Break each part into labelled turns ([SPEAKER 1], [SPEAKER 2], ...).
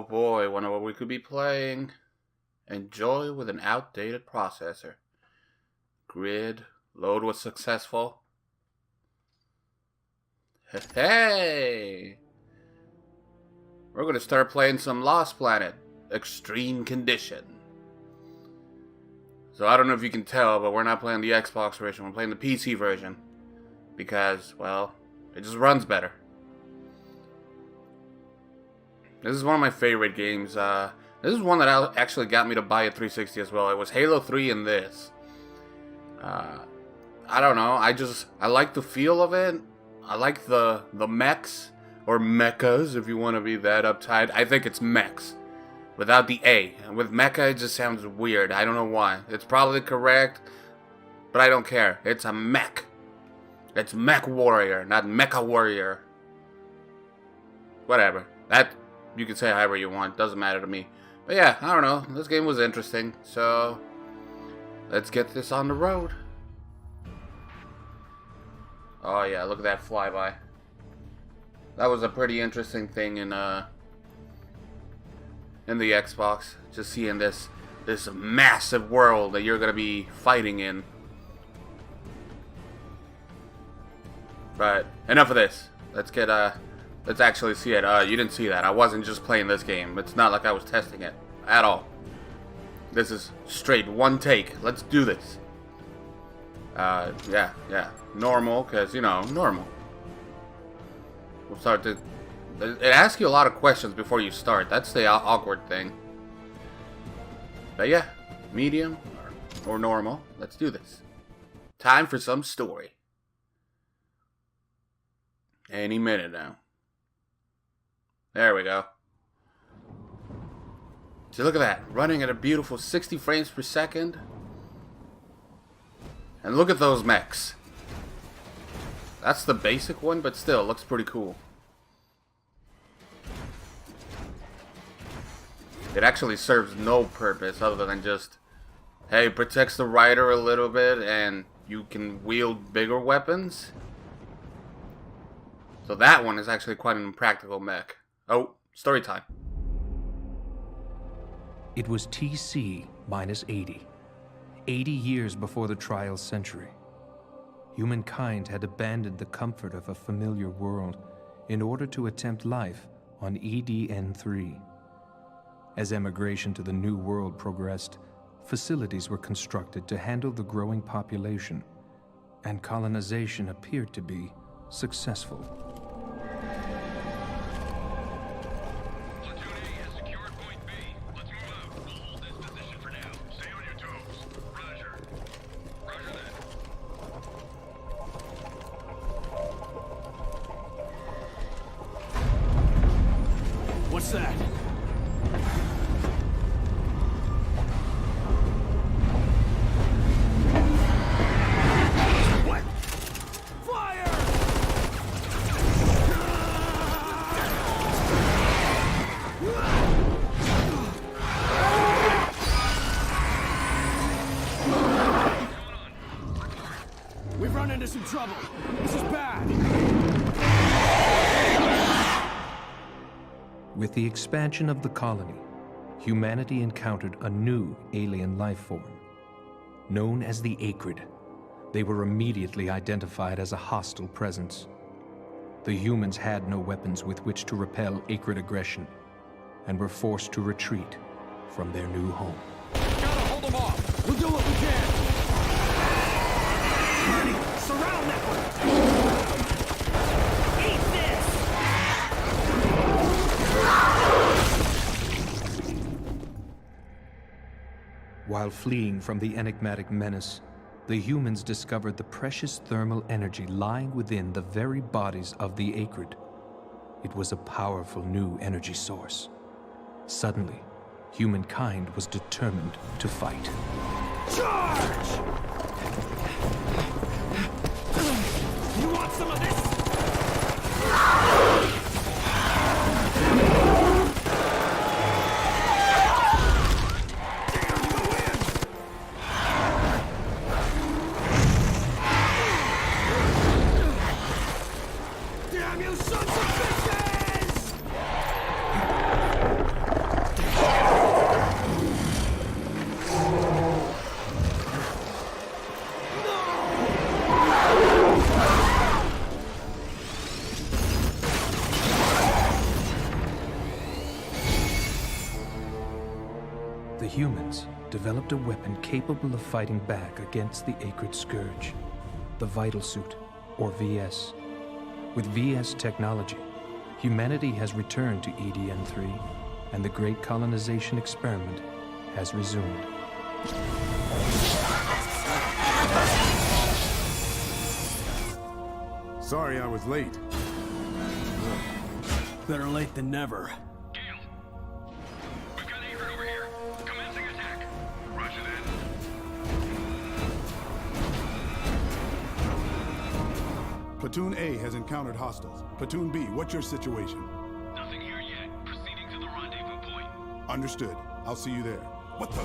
[SPEAKER 1] boy, wonder what we could be playing. Enjoy with an outdated processor. Grid. Load was successful. Hey! We're gonna start playing some Lost Planet. Extreme Condition. So I don't know if you can tell, but we're not playing the Xbox version. We're playing the PC version. Because, well, it just runs better. This is one of my favorite games. This is one that actually got me to buy a 360 as well. It was Halo 3 and this. I don't know. I like the feel of it. I like the mechs. Or mechas, if you want to be that uptight. I think it's mechs. Without the A. And with mecha, it just sounds weird. I don't know why. It's probably correct. But I don't care. It's a mech. It's Mech Warrior, not Mecha Warrior. Whatever. That, you can say however you want. Doesn't matter to me. But yeah, I don't know. This game was interesting. So, let's get this on the road. Oh yeah, look at that flyby. That was a pretty interesting thing in the Xbox. Just seeing this massive world that you're gonna be fighting in. But enough of this. Let's actually see it. You didn't see that. I wasn't just playing this game. It's not like I was testing it at all. This is straight one take. Let's do this. Yeah. Normal, because, you know, normal. We'll start to... It asks you a lot of questions before you start. That's the awkward thing. But yeah, medium or normal. Let's do this. Time for some story. Any minute now. There we go. So look at that. Running at a beautiful 60 frames per second. And look at those mechs. That's the basic one, but still, looks pretty cool. It actually serves no purpose other than just, hey, protects the rider a little bit and you can wield bigger weapons. So that one is actually quite an impractical mech. Oh, story time.
[SPEAKER 2] It was TC minus 80. 80 years before the trial century. Humankind had abandoned the comfort of a familiar world in order to attempt life on EDN-III. As emigration to the New World progressed, facilities were constructed to handle the growing population, and colonization appeared to be successful.
[SPEAKER 3] What's that? What? Fire! We've run into some trouble. This is bad.
[SPEAKER 2] With the expansion of the colony, humanity encountered a new alien life form. Known as the Acrid, they were immediately identified as a hostile presence. The humans had no weapons with which to repel Acrid aggression, and were forced to retreat from their new home.
[SPEAKER 3] Gotta hold them off! We'll do what we can! Ready! Surround that one!
[SPEAKER 2] While fleeing from the enigmatic menace, the humans discovered the precious thermal energy lying within the very bodies of the Acrid. It was a powerful new energy source. Suddenly, humankind was determined to fight.
[SPEAKER 3] Charge! You want some of this? Damn you sons of bitches!
[SPEAKER 2] humans developed a weapon capable of fighting back against the Acrid Scourge, the Vital Suit, or VS. With VS technology, humanity has returned to EDN-III, and the great colonization experiment has resumed.
[SPEAKER 3] Sorry I was late. Better late than never.
[SPEAKER 4] We've got Acrid over here. Commencing attack. Roger that.
[SPEAKER 3] Platoon A has encountered hostiles. Platoon B, what's your situation?
[SPEAKER 4] Nothing here yet. Proceeding to the rendezvous point.
[SPEAKER 3] Understood. I'll see you there. What the?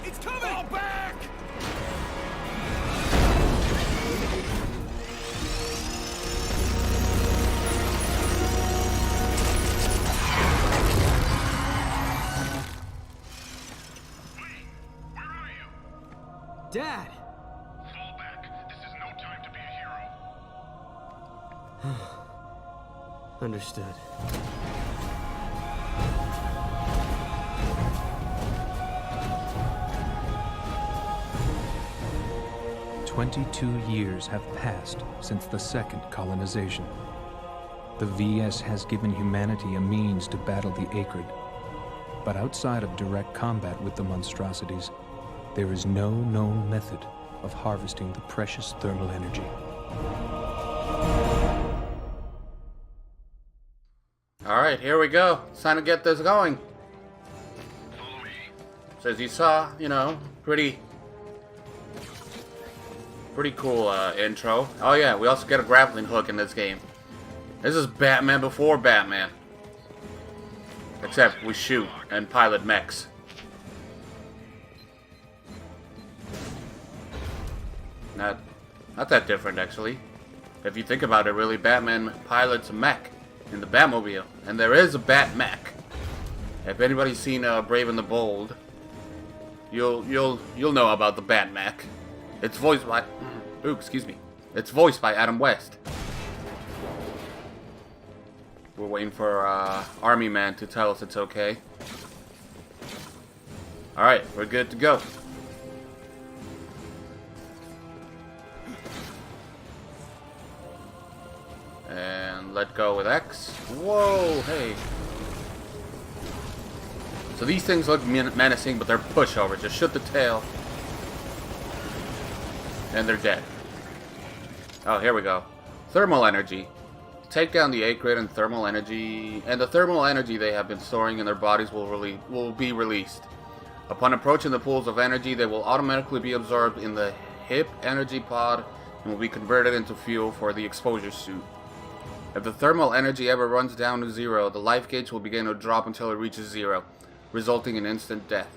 [SPEAKER 3] It's coming! Fall back!
[SPEAKER 4] Where are you?
[SPEAKER 5] Dad!
[SPEAKER 4] Fall back. This is no time to be a hero.
[SPEAKER 5] Understood.
[SPEAKER 2] "22 years have passed since the second colonization. The VS has given humanity a means to battle the Acrid. But outside of direct combat with the monstrosities, there is no known method of harvesting the precious thermal energy."
[SPEAKER 1] Alright, here we go. It's time to get this going.
[SPEAKER 4] Follow me.
[SPEAKER 1] So as you saw, you know, pretty cool intro. Oh yeah, we also get a grappling hook in this game. This is Batman before Batman. Except we shoot and pilot mechs. Not that different, actually. If you think about it, really, Batman pilots a mech in the Batmobile, and there is a Bat mech. If anybody's seen Brave and the Bold, you'll know about the Bat mech. It's voiced by, It's voiced by Adam West. We're waiting for Army Man to tell us it's okay. All right, we're good to go. And let go with X. Whoa, hey. So these things look menacing, but they're pushovers. Just shoot the tail. And they're dead. Oh, here we go. Thermal energy. Take down the Acrid and thermal energy, and the thermal energy they have been storing in their bodies will be released. Upon approaching the pools of energy, they will automatically be absorbed in the HIP energy pod and will be converted into fuel for the exposure suit. If the thermal energy ever runs down to zero, the life gauge will begin to drop until it reaches zero, resulting in instant death.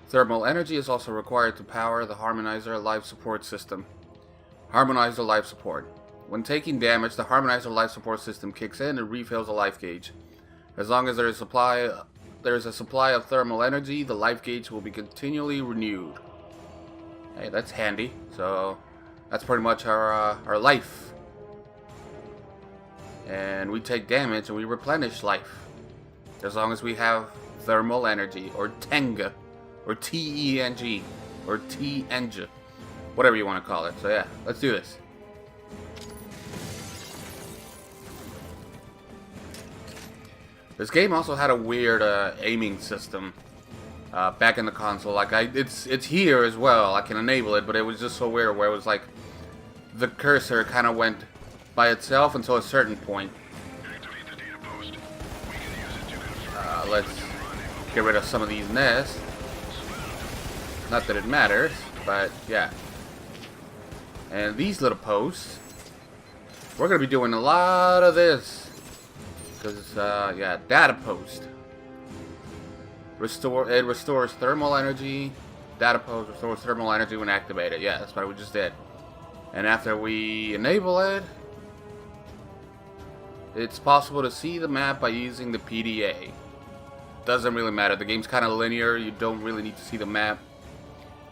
[SPEAKER 1] Thermal energy is also required to power the Harmonizer life support system. Harmonizer life support. When taking damage, the Harmonizer life support system kicks in and refills the life gauge. As long as there is a supply of thermal energy, the life gauge will be continually renewed. Hey, that's handy. So that's pretty much our life. And we take damage and we replenish life. As long as we have thermal energy, or Tenga, or T-E-N-G, or T-Enga, whatever you want to call it. So yeah, let's do this. This game also had a weird aiming system back in the console. Like it's here as well. I can enable it, but it was just so weird where it was like the cursor kind of went by itself until a certain point.
[SPEAKER 4] Activate the data post. We can use it to confirm.
[SPEAKER 1] Let's get rid of some of these nests. Not that it matters, but yeah. And these little posts, we're gonna be doing a lot of this. Because, yeah, data post. It restores thermal energy. Data post restores thermal energy when activated. Yeah, that's what we just did. And after we enable it, it's possible to see the map by using the PDA. Doesn't really matter. The game's kind of linear. You don't really need to see the map.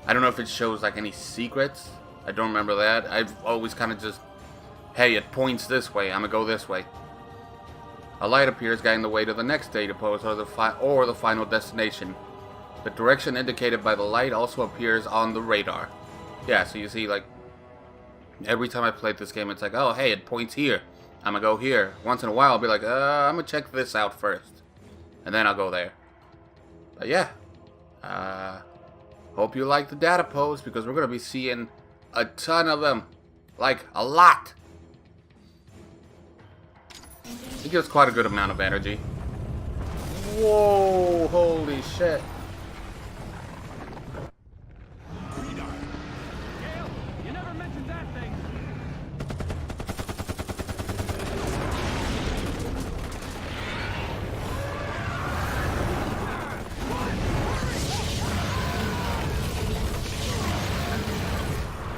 [SPEAKER 1] I don't know if it shows like any secrets. I don't remember that. I've always kind of just, hey, it points this way. I'm gonna go this way. A light appears guiding the way to the next data post or the final destination. The direction indicated by the light also appears on the radar. Yeah, so you see, like, every time I played this game, it's like, oh, hey, it points here. I'm gonna go here. Once in a while, I'll be like, I'm gonna check this out first. And then I'll go there. But yeah. Hope you like the data posts, because we're gonna be seeing a ton of them. Like, a lot. It gives quite a good amount of energy. Whoa, holy shit.
[SPEAKER 3] You never mentioned that thing.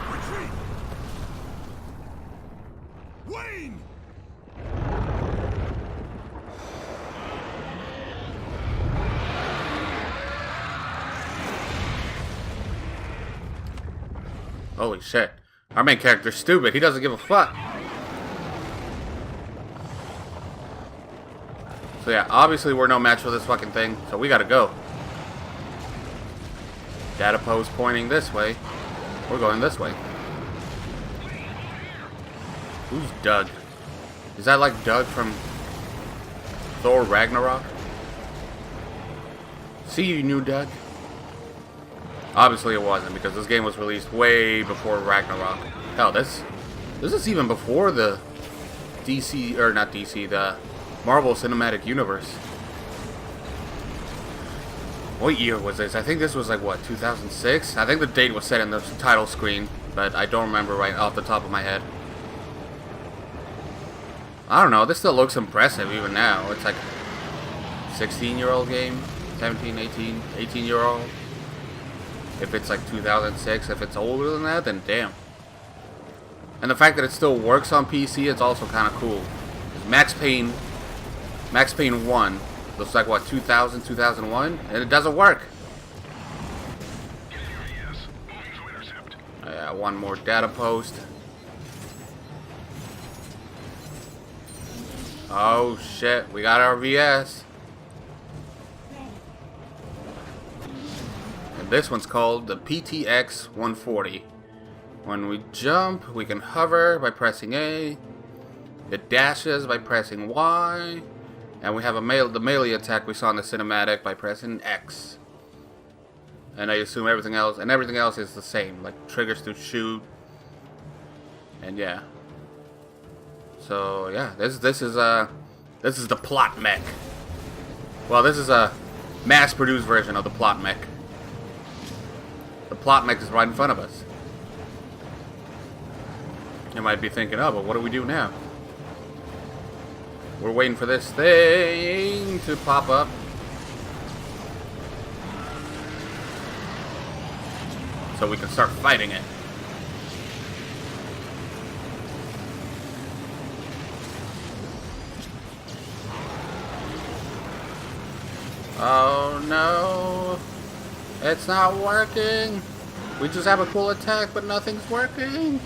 [SPEAKER 4] Retreat! Wayne!
[SPEAKER 1] Holy shit. Our main character's stupid. He doesn't give a fuck. So yeah, obviously we're no match for this fucking thing, so we gotta go. Data post pointing this way. We're going this way. Who's Doug? Is that like Doug from Thor Ragnarok? See you, new Doug. Obviously it wasn't, because this game was released way before Ragnarok. Hell, this is even before the DC, or not DC, the Marvel Cinematic Universe. What year was this? I think this was like, what, 2006? I think the date was set in the title screen, but I don't remember right off the top of my head. I don't know, this still looks impressive even now. It's like 16-year-old game, 17, 18, 18-year-old. If it's like 2006, if it's older than that, then damn. And the fact that it still works on PC, it's also kind of cool. Max Payne 1 looks like, what, 2000, 2001? And it doesn't work. Yeah, one more data post. Oh shit, we got our VS. This one's called the PTX 140. When we jump, we can hover by pressing A. It dashes by pressing Y. And we have the melee attack we saw in the cinematic by pressing X. And I assume everything else is the same, like triggers to shoot. And yeah. So yeah, this is the plot mech. Well, this is a mass-produced version of the plot mech. The plot mech is right in front of us. You might be thinking, oh, but what do we do now? We're waiting for this thing to pop up. So we can start fighting it. Oh no! It's not working! We just have a cool attack, but nothing's working!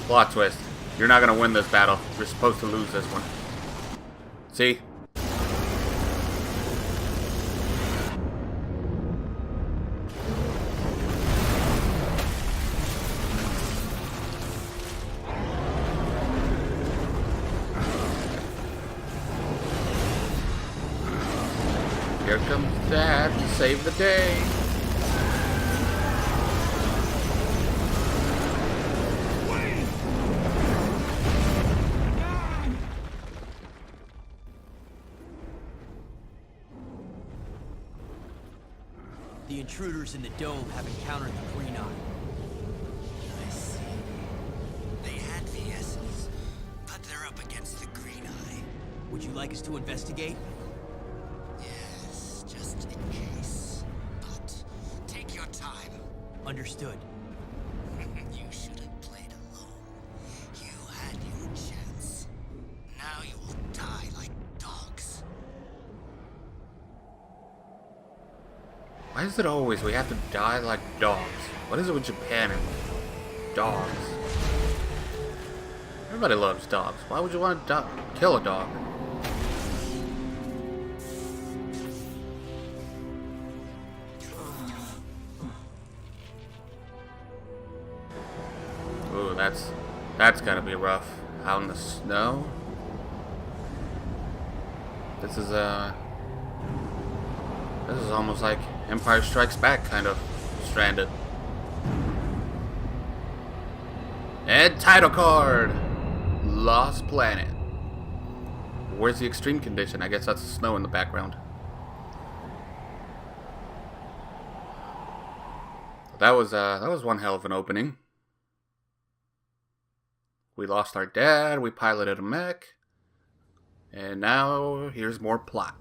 [SPEAKER 1] Plot twist. You're not gonna win this battle. You're supposed to lose this one. See? Here comes Dad to save the day.
[SPEAKER 5] The intruders in the dome have encountered the Green Eye.
[SPEAKER 6] I see. They had VSs, but they're up against the Green Eye.
[SPEAKER 5] Would you like us to investigate?
[SPEAKER 6] Yes, just in case. But take your time.
[SPEAKER 5] Understood.
[SPEAKER 6] You should have played alone. You had your chance. Now you will die like dogs.
[SPEAKER 1] Why is it always we have to die like dogs? What is it with Japan and dogs? Everybody loves dogs. Why would you want to kill a dog? Ooh, that's gotta be rough. Out in the snow. This is almost like Empire Strikes Back, kind of stranded. And title card! Lost Planet. Where's the extreme condition? I guess that's the snow in the background. That was one hell of an opening. We lost our dad, we piloted a mech, and now here's more plot.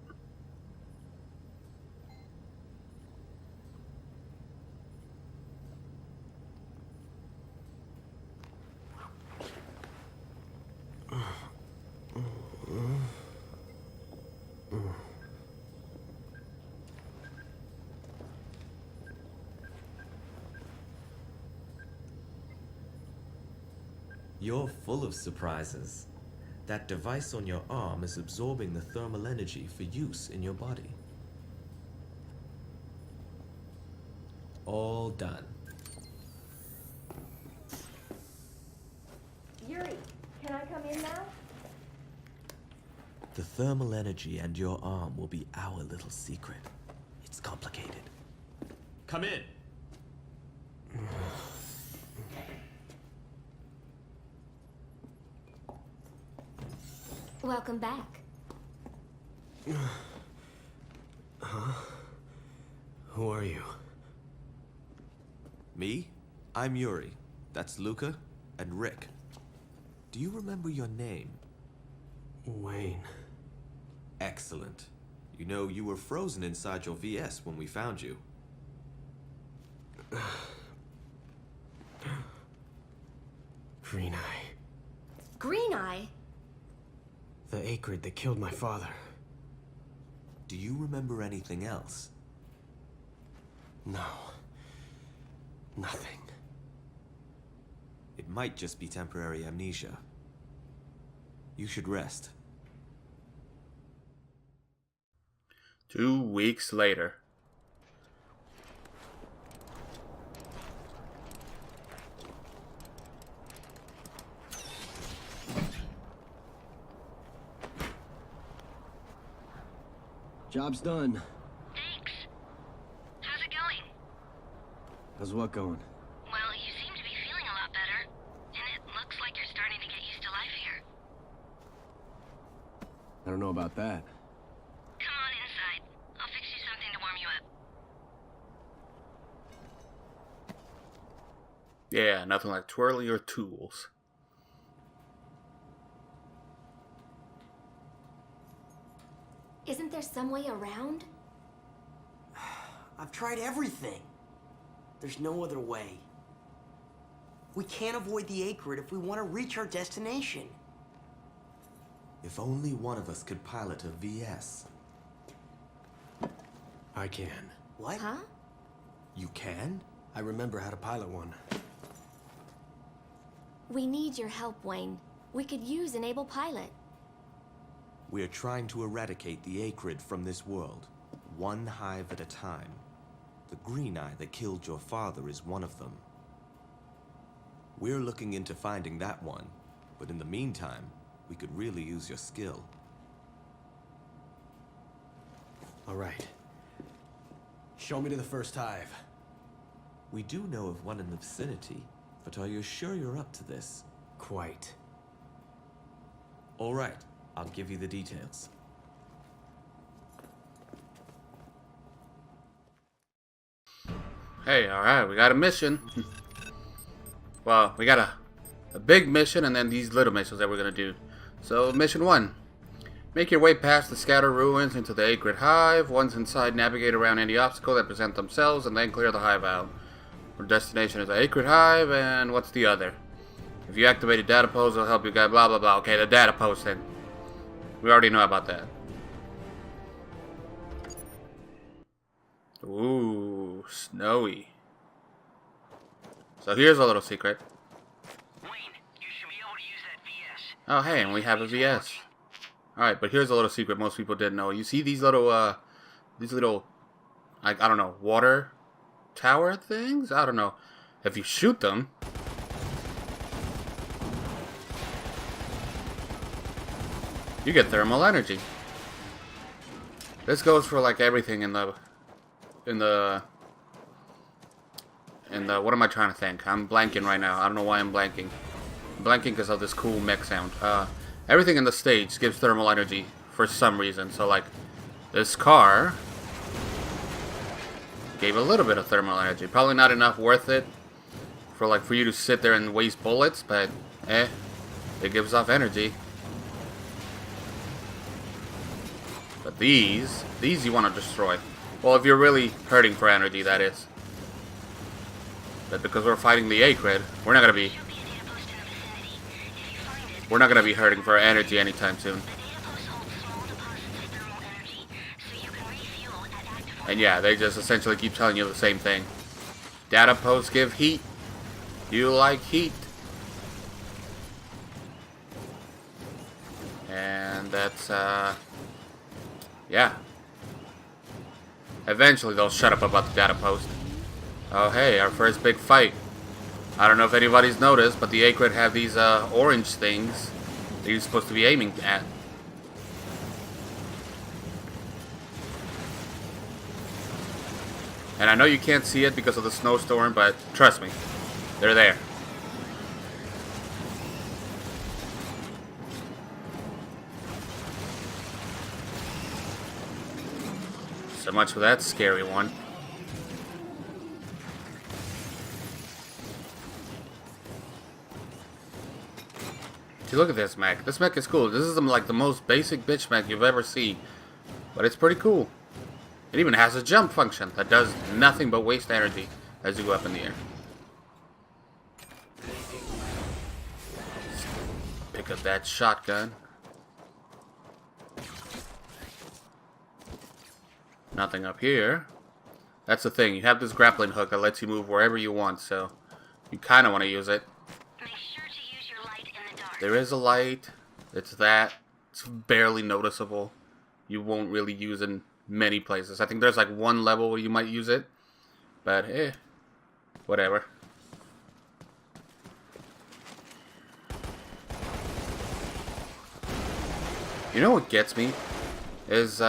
[SPEAKER 7] You're full of surprises. That device on your arm is absorbing the thermal energy for use in your body. All done.
[SPEAKER 8] Yuri, can I come in now?
[SPEAKER 7] The thermal energy and your arm will be our little secret. It's complicated. Come in.
[SPEAKER 8] Welcome back.
[SPEAKER 3] Huh? Who are you?
[SPEAKER 7] Me? I'm Yuri. That's Luca and Rick. Do you remember your name?
[SPEAKER 3] Wayne.
[SPEAKER 7] Excellent. You know, you were frozen inside your VS when we found you.
[SPEAKER 3] Green Eye.
[SPEAKER 8] Green Eye?
[SPEAKER 3] The acrid that killed my father.
[SPEAKER 7] Do you remember anything else?
[SPEAKER 3] No. Nothing.
[SPEAKER 7] It might just be temporary amnesia. You should rest.
[SPEAKER 1] 2 weeks later.
[SPEAKER 3] Job's done.
[SPEAKER 6] Thanks. How's it going?
[SPEAKER 3] How's what going?
[SPEAKER 6] Well, you seem to be feeling a lot better, and it looks like you're starting to get used to life here.
[SPEAKER 3] I don't know about that.
[SPEAKER 6] Come on inside. I'll fix you something to warm you up.
[SPEAKER 1] Yeah, nothing like twirly or tools.
[SPEAKER 8] Isn't there some way around?
[SPEAKER 5] I've tried everything. There's no other way. We can't avoid the acrid if we want to reach our destination.
[SPEAKER 7] If only one of us could pilot a VS.
[SPEAKER 3] I can.
[SPEAKER 5] What?
[SPEAKER 8] Huh?
[SPEAKER 7] You can?
[SPEAKER 3] I remember how to pilot one.
[SPEAKER 8] We need your help, Wayne. We could use an able pilot.
[SPEAKER 7] We're trying to eradicate the acrid from this world, one hive at a time. The Green Eye that killed your father is one of them. We're looking into finding that one, but in the meantime, we could really use your skill.
[SPEAKER 3] All right. Show me to the first hive.
[SPEAKER 7] We do know of one in the vicinity, but are you sure you're up to this?
[SPEAKER 3] Quite.
[SPEAKER 7] All right, I'll give you the details.
[SPEAKER 1] Hey, alright, we got a mission. Well, we got a big mission and then these little missions that we're gonna do. So, mission 1. Make your way past the scattered ruins into the acrid hive. Once inside, navigate around any obstacle that present themselves and then clear the hive out. Our destination is the acrid hive, and what's the other? If you activate a data post, it'll help you guys, blah blah blah. Okay, the data post then. We already know about that. Ooh. snowy. So here's a little secret.
[SPEAKER 4] Wayne, you should be able to use that VS.
[SPEAKER 1] Oh, hey, and we have a VS. Alright, but here's a little secret most people didn't know. You see these little, like, I don't know, water tower things? I don't know. If you shoot them, you get thermal energy. This goes for, like, everything in the, what am I trying to think? I'm blanking right now. I don't know why I'm blanking. I'm blanking because of this cool mech sound. Everything in the stage gives thermal energy for some reason. So, like, this car gave a little bit of thermal energy. Probably not enough worth it for you to sit there and waste bullets, but, it gives off energy. But these you want to destroy. Well, if you're really hurting for energy, that is. But because we're fighting the Acrid, we're not gonna be hurting for energy anytime soon. And yeah, they just essentially keep telling you the same thing. Data posts give heat. You like heat. And that's, yeah. Eventually they'll shut up about the data post. Oh hey, our first big fight. I don't know if anybody's noticed, but the Acrid have these orange things that you're supposed to be aiming at. And I know you can't see it because of the snowstorm, but trust me, they're there. So much for that scary one. See, look at this mech. This mech is cool. This is like the most basic bitch mech you've ever seen. But it's pretty cool. It even has a jump function that does nothing but waste energy as you go up in the air. Pick up that shotgun. Nothing up here. That's the thing. You have this grappling hook that lets you move wherever you want, so you kind of want to use it.
[SPEAKER 8] Make sure to use your light in the dark.
[SPEAKER 1] There is a light. It's that. It's barely noticeable. You won't really use it in many places. I think there's like one level where you might use it. But, whatever. You know what gets me? Is,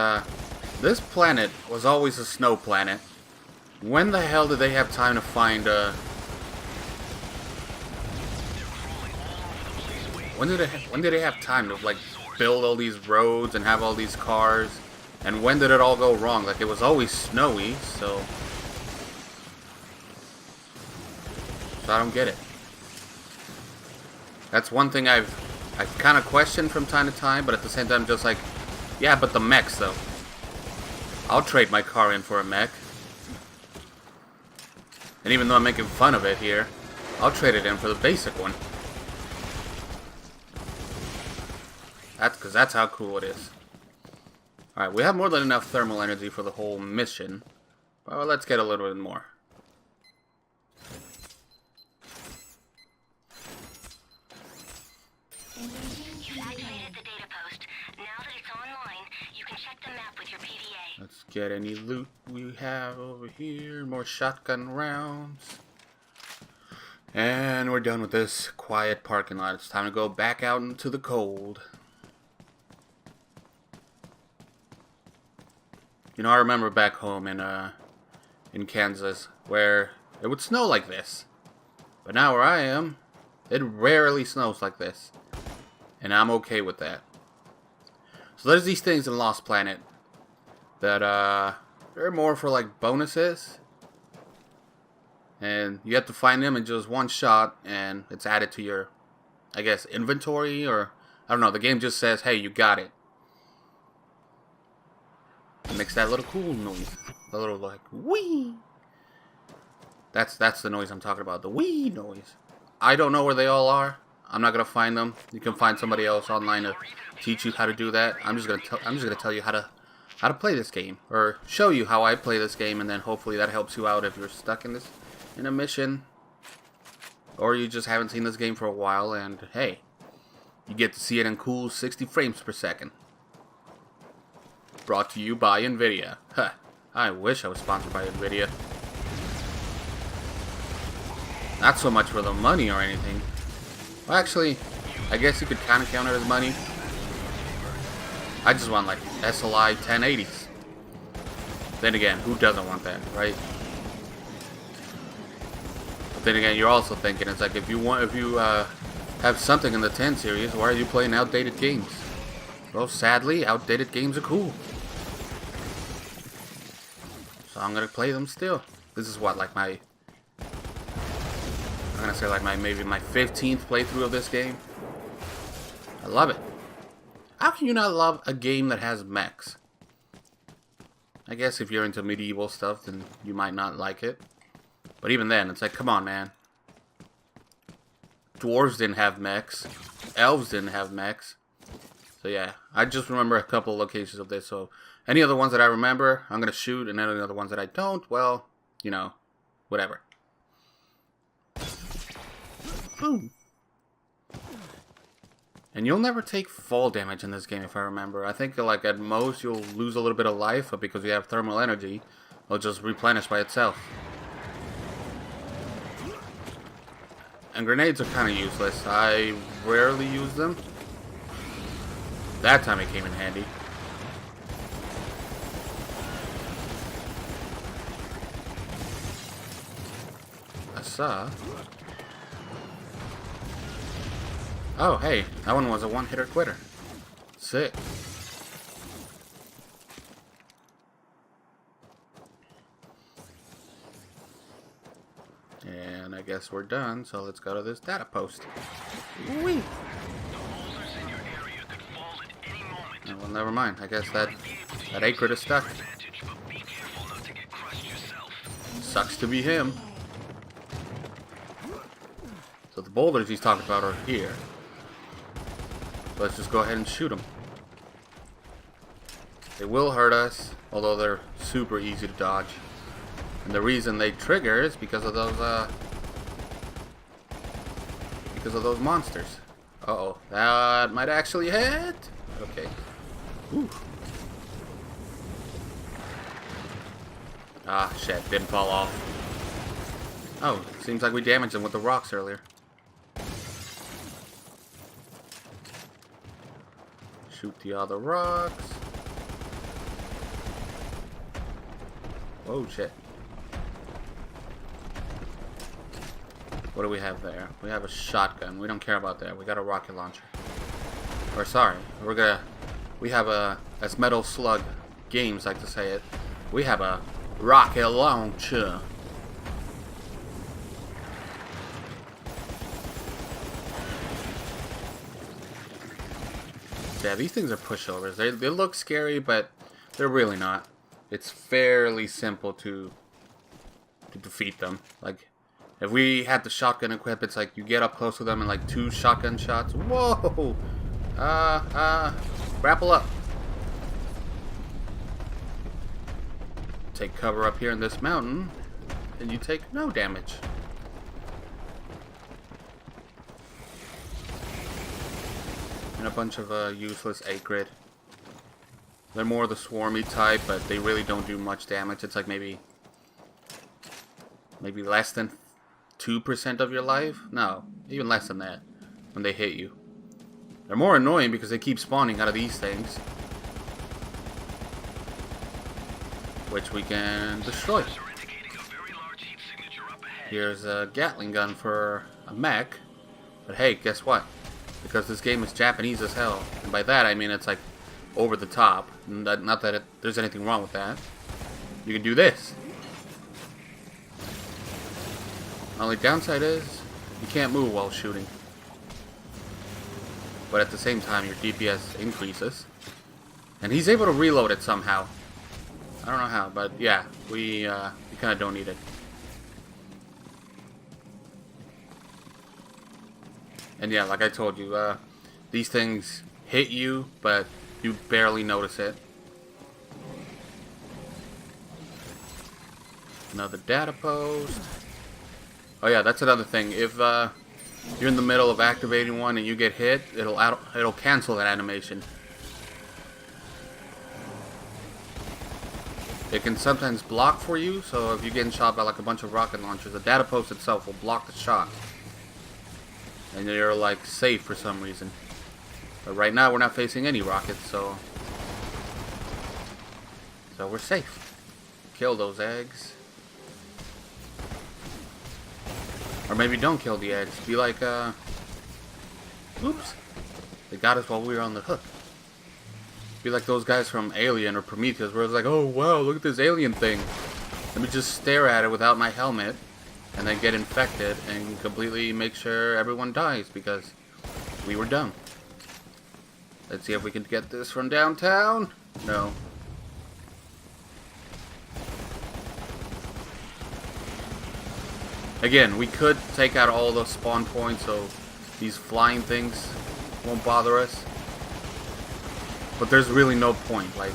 [SPEAKER 1] this planet was always a snow planet. When the hell did they have time to find, when did they have time to, like, build all these roads and have all these cars? And when did it all go wrong? Like, it was always snowy, so I don't get it. That's one thing I've kind of questioned from time to time, but at the same time, just like, yeah, but the mechs, though. I'll trade my car in for a mech. And even though I'm making fun of it here, I'll trade it in for the basic one. Because that's how cool it is. Alright, we have more than enough thermal energy for the whole mission. Well, let's get a little bit more.
[SPEAKER 8] You've activated the data post. Now that it's online, you can check the map with your PDA.
[SPEAKER 1] Let's get any loot we have over here. More shotgun rounds. And we're done with this quiet parking lot. It's time to go back out into the cold. You know, I remember back home in Kansas where it would snow like this. But now where I am, it rarely snows like this. And I'm okay with that. So there's these things in Lost Planet that they're more for like bonuses. And you have to find them in just one shot and it's added to your, I guess, inventory, or I don't know, the game just says, hey, you got it. It makes that little cool noise. The little like wee. That's the noise I'm talking about. The wee noise. I don't know where they all are. I'm not gonna find them. You can find somebody else online to teach you how to do that. I'm just gonna tell you how to how to play this game, or show you how I play this game, and then hopefully that helps you out if you're stuck in a mission, or you just haven't seen this game for a while, and hey, you get to see it in cool 60 frames per second. Brought to you by Nvidia. Huh. I wish I was sponsored by Nvidia. Not so much for the money or anything. Well, actually, I guess you could kind of count it as money. I just want like SLI 1080s. Then again, who doesn't want that, right? But then again, you're also thinking it's like if you have something in the 10 series, why are you playing outdated games? Well, sadly, outdated games are cool. So I'm gonna play them still. This is what, like I'm gonna say like maybe my 15th playthrough of this game. I love it. How can you not love a game that has mechs? I guess if you're into medieval stuff, then you might not like it. But even then, it's like, come on, man. Dwarves didn't have mechs. Elves didn't have mechs. So yeah, I just remember a couple of locations of this. So any other ones that I remember, I'm going to shoot. And any other ones that I don't, well, you know, whatever. Boom. And you'll never take fall damage in this game, if I remember. I think, like, at most, you'll lose a little bit of life, but because you have thermal energy, it'll just replenish by itself. And grenades are kind of useless. I rarely use them. That time it came in handy. I saw... Oh, hey, that one was a one-hitter quitter. Sick. And I guess we're done, so let's go to this data post. Whee! Oh, well, never mind. I guess that acrid is stuck. Sucks to be him. So the boulders he's talking about are here. Let's just go ahead and shoot them. They will hurt us, although they're super easy to dodge. And the reason they trigger is because of those monsters. Uh-oh, that might actually hit. Okay. Whew. Ah, shit, didn't fall off. Oh, seems like we damaged them with the rocks earlier. Shoot the other rocks. Oh shit. What do we have there? We have a shotgun. We don't care about that. We got a rocket launcher. Or sorry, we have a, as Metal Slug Games like to say it, we have a rocket launcher. Yeah, these things are pushovers. They look scary, but they're really not. It's fairly simple to defeat them. Like, if we had the shotgun equipped, it's like you get up close to them and like 2 shotgun shots. Whoa! Grapple up. Take cover up here in this mountain, and you take no damage. And a bunch of useless acrid. They're more the swarmy type, but they really don't do much damage. It's like maybe less than 2% of your life? No, even less than that when they hit you. They're more annoying because they keep spawning out of these things, which we can destroy. Here's a Gatling gun for a mech, but hey, guess what? Because this game is Japanese as hell, and by that I mean it's like over the top. Not that there's anything wrong with that. You can do this. Only downside is you can't move while shooting, but at the same time your DPS increases, and he's able to reload it somehow. I don't know how, but yeah, we kind of don't need it. And yeah, like I told you, these things hit you, but you barely notice it. Another data post. Oh yeah, that's another thing. If you're in the middle of activating one and you get hit, it'll cancel that animation. It can sometimes block for you, so if you're getting shot by like a bunch of rocket launchers, the data post itself will block the shot. And you're like safe for some reason. But right now we're not facing any rockets, so we're safe. Kill those eggs. Or maybe don't kill the eggs. Be like, oops. They got us while we were on the hook. Be like those guys from Alien or Prometheus, where it's like, oh wow, look at this alien thing. Let me just stare at it without my helmet, and then get infected, and completely make sure everyone dies, because we were dumb. Let's see if we can get this from downtown. No. Again, we could take out all the spawn points so these flying things won't bother us. But there's really no point. Like,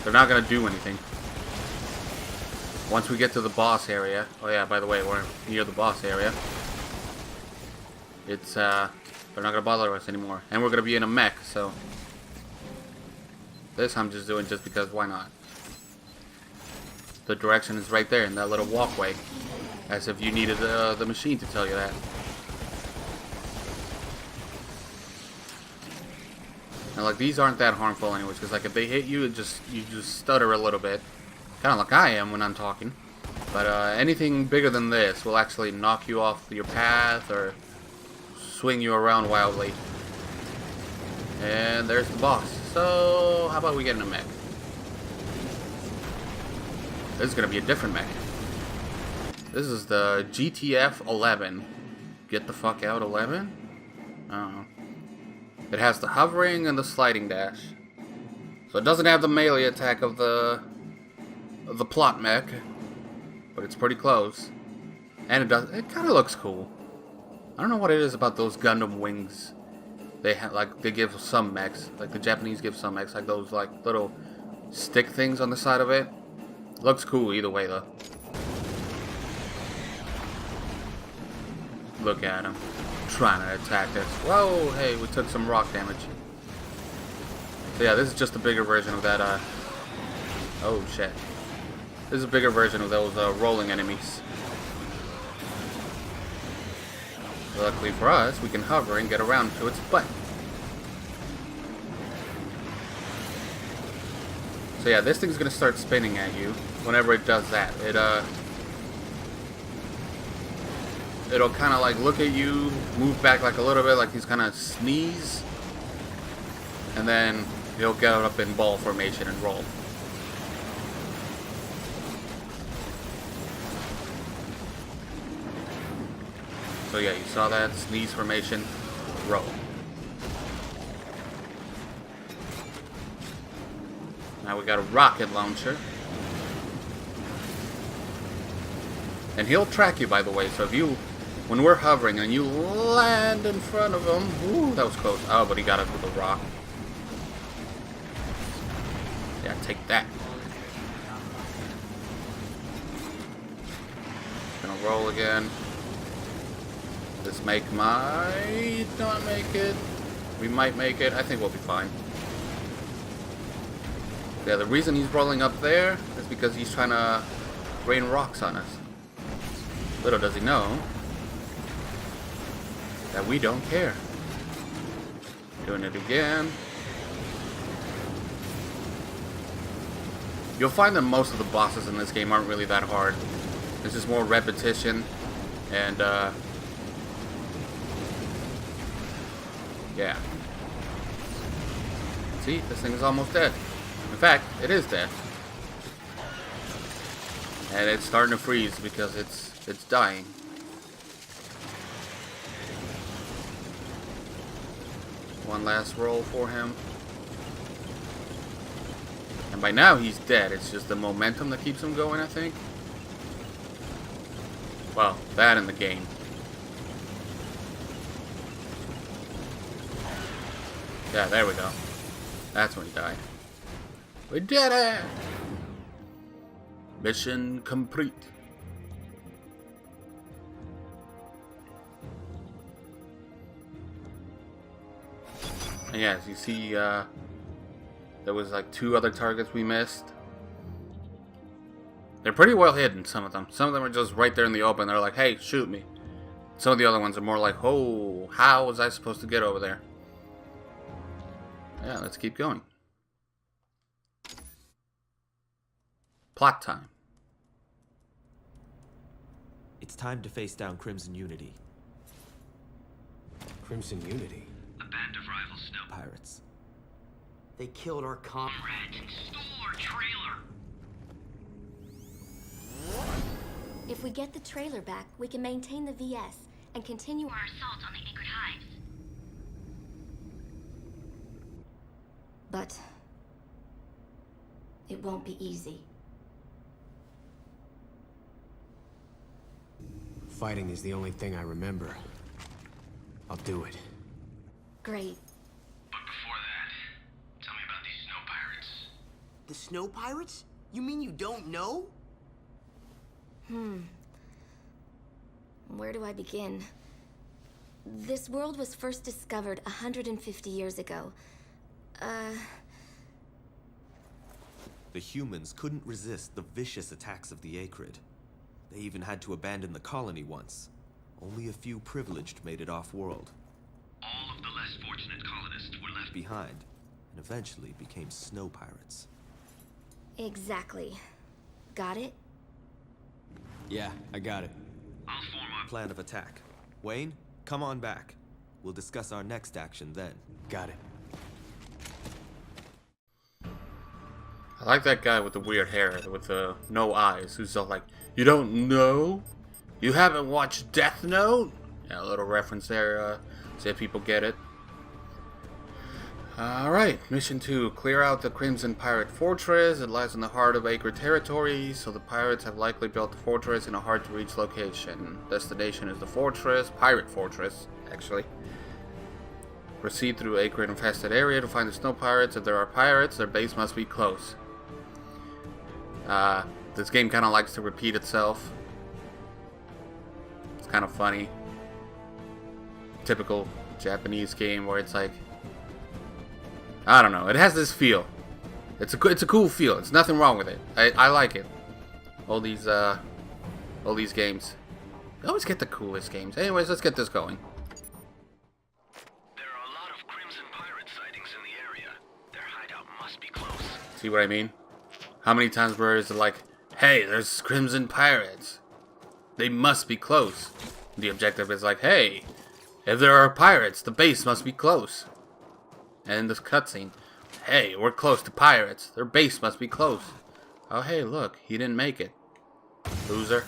[SPEAKER 1] they're not gonna do anything. Once we get to the boss area. Oh yeah, by the way, we're near the boss area. It's they're not gonna bother us anymore. And we're gonna be in a mech, so this I'm just doing just because why not? The direction is right there in that little walkway. As if you needed the machine to tell you that. And like, these aren't that harmful anyways, because like if they hit you, you just stutter a little bit. Kind of like I am when I'm talking. But anything bigger than this will actually knock you off your path or swing you around wildly. And there's the boss. So how about we get in a mech? This is going to be a different mech. This is the GTF-11. Get the fuck out, 11? I don't know. It has the hovering and the sliding dash. So it doesn't have the melee attack of the plot mech. But it's pretty close. And it kind of looks cool. I don't know what it is about those Gundam wings. They give some mechs. Like the Japanese give some mechs. Like those like little stick things on the side of it. Looks cool either way, though. Look at him. Trying to attack us. Whoa, hey, we took some rock damage. So yeah, this is just a bigger version of that, oh, shit. This is a bigger version of those, rolling enemies. Luckily for us, we can hover and get around to its butt. So yeah, this thing's gonna start spinning at you whenever it does that. It'll kind of like look at you, move back like a little bit, like he's gonna sneeze, and then he'll get up in ball formation and roll. So yeah, you saw that sneeze formation, roll. Now we got a rocket launcher. And he'll track you, by the way, so if you, when we're hovering and you land in front of him, ooh, that was close. Oh, but he got us with a rock. Yeah, take that. Gonna roll again. This make might not make it. We might make it. I think we'll be fine. Yeah, the reason he's rolling up there is because he's trying to rain rocks on us. Little does he know that we don't care. Doing it again. You'll find that most of the bosses in this game aren't really that hard. It's just more repetition and yeah. See, this thing is almost dead. In fact, it is dead. And it's starting to freeze because it's dying. One last roll for him. And by now he's dead. It's just the momentum that keeps him going, I think. Well, that in the game. Yeah, there we go. That's when he died. We did it! Mission complete. And yeah, as you see, there was like 2 other targets we missed. They're pretty well hidden, some of them. Some of them are just right there in the open. They're like, hey, shoot me. Some of the other ones are more like, oh, how was I supposed to get over there? Yeah, let's keep going. Plot time.
[SPEAKER 7] It's time to face down Crimson Unity.
[SPEAKER 3] Crimson Unity.
[SPEAKER 4] A band of rival snow
[SPEAKER 7] Pirates.
[SPEAKER 5] They killed our
[SPEAKER 4] comrades and stole our trailer.
[SPEAKER 8] If we get the trailer back, we can maintain the VS and continue our assault on the Acrid hives. But it won't be easy.
[SPEAKER 3] Fighting is the only thing I remember. I'll do it.
[SPEAKER 8] Great.
[SPEAKER 4] But before that, tell me about these snow pirates.
[SPEAKER 5] The snow pirates? You mean you don't know?
[SPEAKER 8] Where do I begin? This world was first discovered 150 years ago.
[SPEAKER 7] The humans couldn't resist the vicious attacks of the Acrid. They even had to abandon the colony once. Only a few privileged made it off-world.
[SPEAKER 4] All of the less fortunate colonists were left
[SPEAKER 7] behind, and eventually became snow pirates.
[SPEAKER 8] Exactly. Got it?
[SPEAKER 3] Yeah, I got it.
[SPEAKER 4] I'll form our
[SPEAKER 7] Plan of attack. Wayne, come on back. We'll discuss our next action then.
[SPEAKER 3] Got it.
[SPEAKER 1] I like that guy with the weird hair, with the no eyes, who's all like, you don't know? You haven't watched Death Note? Yeah, a little reference there, see if people get it. Alright, Mission 2. Clear out the Crimson Pirate Fortress. It lies in the heart of Acrid territory, so the pirates have likely built the fortress in a hard-to-reach location. Destination is the fortress, Pirate Fortress, actually. Proceed through Acrid-infested area to find the snow pirates. If there are pirates, their base must be close. This game kind of likes to repeat itself. It's kind of funny. Typical Japanese game where it's like, I don't know. It has this feel. It's a cool feel. It's nothing wrong with it. I like it. All these games. They always get the coolest games. Anyways, let's get this going.
[SPEAKER 4] There are a lot of Crimson Pirate sightings in the area. Their hideout must be close.
[SPEAKER 1] See what I mean? How many times where it's like, hey, there's Crimson Pirates. They must be close. The objective is like, hey, if there are pirates, the base must be close. And this cutscene, hey, we're close to pirates. Their base must be close. Oh, hey, look, he didn't make it. Loser.